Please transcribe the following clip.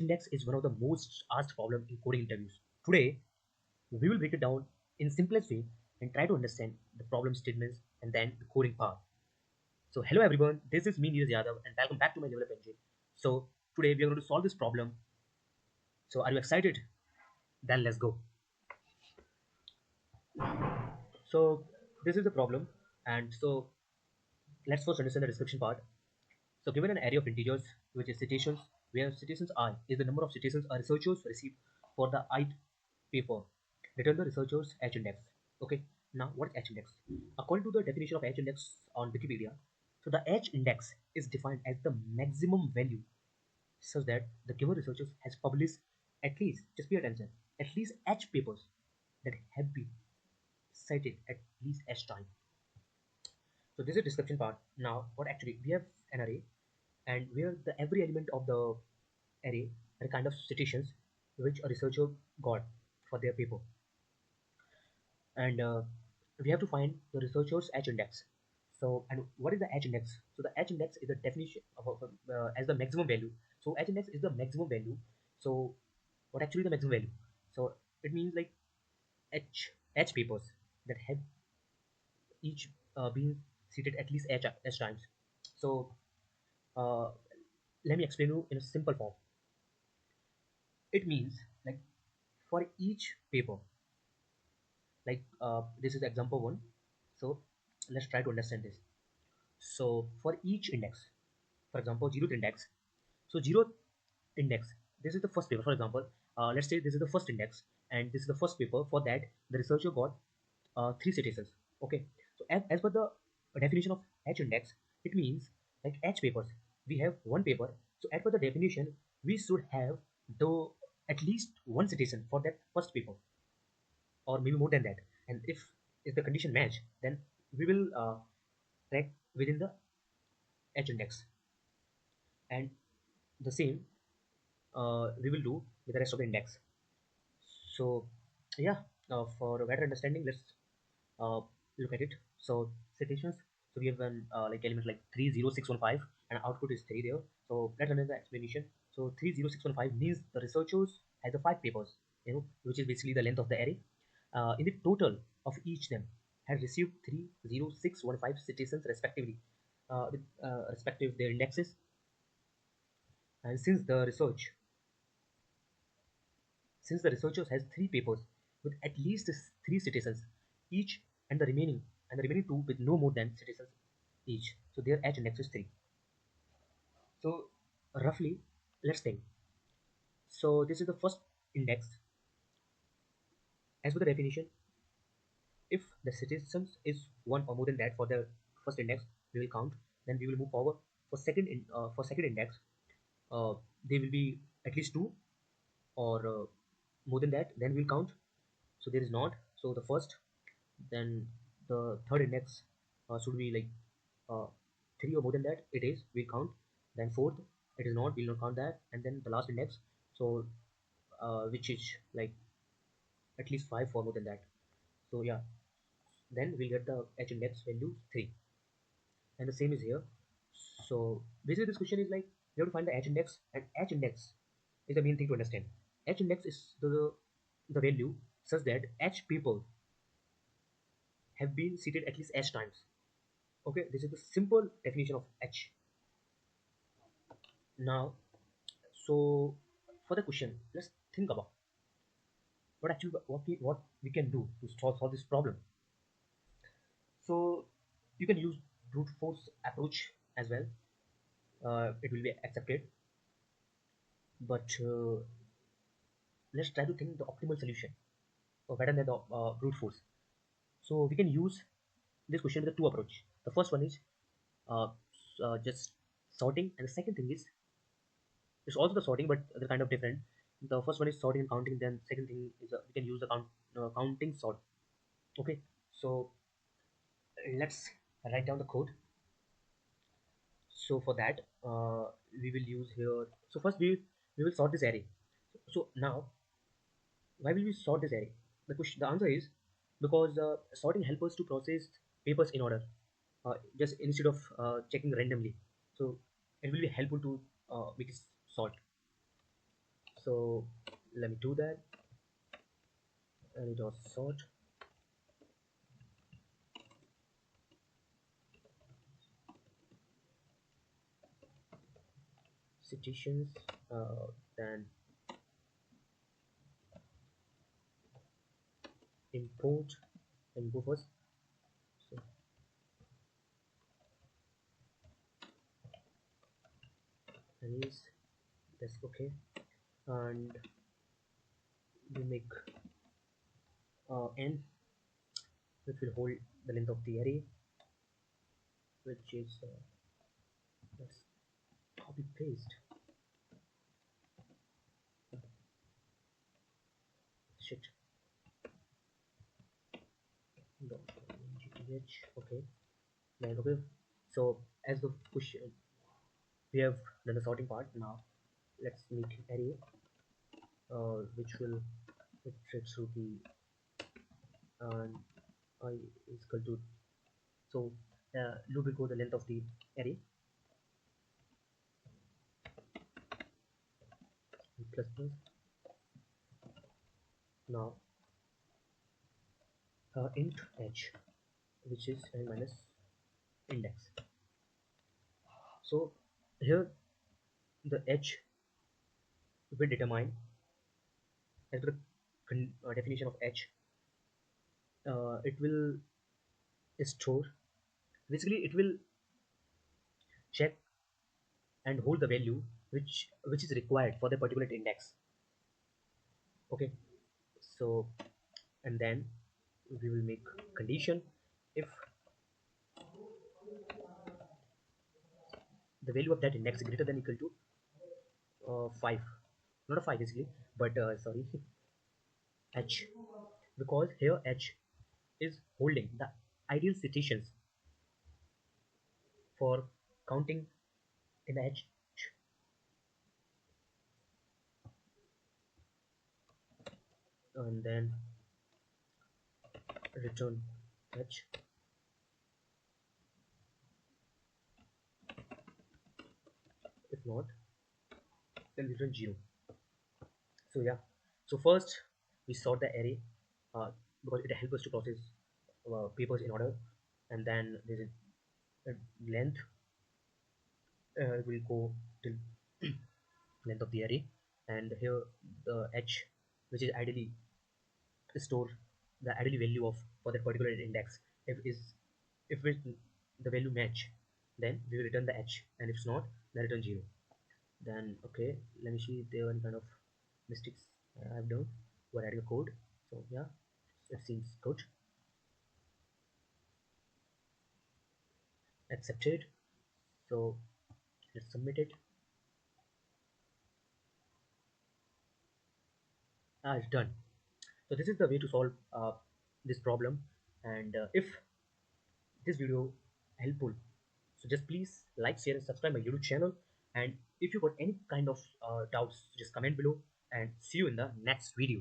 Index is one of the most asked problem in coding interviews. Today, we will break it down in simplest way and try to understand the problem statements and then the coding part. So hello everyone, this is me Neeraj Yadav and welcome back to my develop engine. So today we are going to solve this problem. So are you excited? Then let's go. So this is the problem, and so let's first understand the description part. So given an array of integers, which is citations, where citations I is the number of citations a researchers receive for the ith paper, return the researcher's H index. Okay, now what is H index? According to the definition of H index on Wikipedia, so the H index is defined as the maximum value such that the given researcher has published at least, just pay attention, at least H papers that have been cited at least H time. So this is description part. Now, what actually we have an array, and where the every element of the array are kind of citations which a researcher got for their paper, and we have to find the researcher's H index. So, and what is the H index? So the H index is the definition of as the maximum value. So H index is the maximum value. So what actually the maximum value? So it means like H papers that have each been seated at least H times. So uh, let me explain you in a simple form. It means like for each paper, like this is example one. So let's try to understand this. So for each index, for example, zeroth index. So zeroth index, this is the first paper. For example, let's say this is the first index, and this is the first paper. For that, the researcher got three citations. Okay. So as per the definition of H index, it means like H papers. We have one paper. So as per the definition, we should have the at least one citation for that first paper, or maybe more than that. And if the condition match, then we will rank within the H index. And the same we will do with the rest of the index. So yeah, for a better understanding, let's uh, look at it. So citations. So we have an like element like 30615 and output is 3 there. So let's run the explanation. So 30615 means the researchers has the 5 papers, which is basically the length of the array. In the total of each them had received 30615 citations respectively, with respective their indexes. And since the researchers has 3 papers with at least 3 citizens each, and the remaining 2 with no more than citizens each, so their H index is 3. So roughly, let's think. So this is the first index. As per the definition, if the citizens is one or more than that for the first index, we will count. Then we will move forward for second index. They will be at least 2 or more than that. Then we'll count. So there is not. So the first, then the third index should be like uh, 3 or more than that. It is, we count. Then fourth, it is not, we'll not count that. And then the last index, so which is like at least 5 or more than that. So yeah, then we'll get the H index value 3. And the same is here. So basically this question is like you have to find the H index, and H index is the main thing to understand. H index is the value such that H people have been seated at least H times. Okay, this is the simple definition of H. Now, so for the question, let's think about what we can do to solve this problem. So you can use brute force approach as well. It will be accepted, but let's try to think the optimal solution or better than the brute force. So we can use this question with a two approach. The first one is uh, just sorting, and the second thing is it's also the sorting, but they're kind of different. The first one is sorting and counting. Then second thing is we can use the counting sort. Okay, so let's write down the code. So for that, we will use here. So first we will sort this array. So now, why will we sort this array? The answer is because sorting helps us to process papers in order, just instead of checking randomly. So it will be helpful to make it sort. So let me do that. And it was sort citations, then import and go first. So arrays, that's okay. And we make n, which will hold the length of the array, which is let's copy paste. Shit. Dot gth. Okay. Then okay. So as the push, we have done the sorting part. Now let's make array, which will iterate through the and I is equal to, so loop will go the length of the array plus plus. Now int h, which is n minus index. So here the h will determine, as per the definition of h, it will store, basically it will check and hold the value which is required for the particular index. Okay, so and then we will make condition if the value of that index is greater than equal to 5, not a 5 basically, but sorry, h, because here h is holding the ideal citations for counting in the h, and then return h. If not, then return 0. So yeah, so first we sort the array, uh, because it helps us to process papers in order, and then there's a length, will go till length of the array, and here the h, which is ideally store the ideal value of for that particular index. If the value match, then we will return the h, and if it's not, then return 0. Then okay, let me see if there are any kind of mistakes I've done while writing the code. So yeah, it seems good. Accepted. So let's submit it. It's done. So this is the way to solve this problem. And if this video helpful, so just please like, share, and subscribe my YouTube channel. And if you got any kind of doubts, just comment below, and see you in the next video.